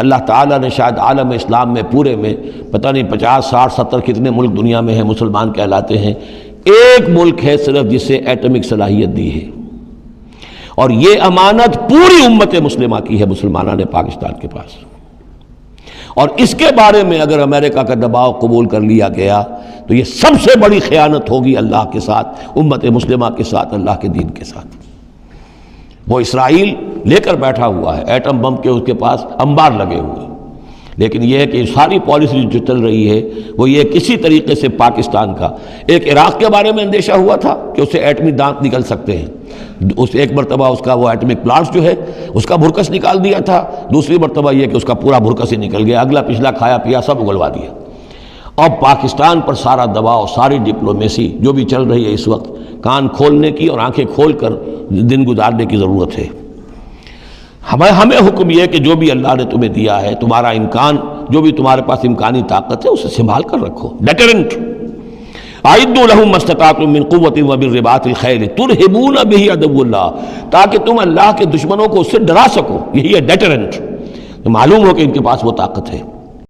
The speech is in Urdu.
اللہ تعالیٰ نے شاید عالم اسلام میں پورے میں پتہ نہیں 50 60 70 کتنے ملک دنیا میں ہیں مسلمان کہلاتے ہیں، ایک ملک ہے صرف جس سے ایٹمک صلاحیت دی ہے، اور یہ امانت پوری امت مسلمہ کی ہے، مسلمانوں نے پاکستان کے پاس۔ اور اس کے بارے میں اگر امریکہ کا دباؤ قبول کر لیا گیا تو یہ سب سے بڑی خیانت ہوگی اللہ کے ساتھ، امت مسلمہ کے ساتھ، اللہ کے دین کے ساتھ۔ وہ اسرائیل لے کر بیٹھا ہوا ہے ایٹم بم کے، اس کے پاس انبار لگے ہوئے، لیکن یہ ہے کہ ساری پالیسی جو چل رہی ہے وہ یہ کسی طریقے سے پاکستان کا، ایک عراق کے بارے میں اندیشہ ہوا تھا کہ اسے ایٹمی دانت نکل سکتے ہیں، اس ایک مرتبہ اس کا وہ ایٹمک پلانٹ جو ہے اس کا بھرکس نکال دیا تھا، دوسری مرتبہ یہ کہ اس کا پورا بھرکس ہی نکل گیا، اگلا پچھلا کھایا پیا سب اگلوا دیا۔ اب پاکستان پر سارا دباؤ، ساری ڈپلومیسی جو بھی چل رہی ہے اس وقت، کان کھولنے کی اور آنکھیں کھول کر دن گزارنے کی ضرورت ہے۔ ہمیں حکم یہ کہ جو بھی اللہ نے تمہیں دیا ہے، تمہارا امکان، جو بھی تمہارے پاس امکانی طاقت ہے اسے سنبھال کر رکھو، ڈیٹرنٹ۔ اعدوا لهم ما استطعتم من قوة ومن رباط الخیل ترہبون به عدو اللہ، تاکہ تم اللہ کے دشمنوں کو اس سے ڈرا سکو، یہی ہے ڈیٹرنٹ۔ معلوم ہو کہ ان کے پاس وہ طاقت ہے۔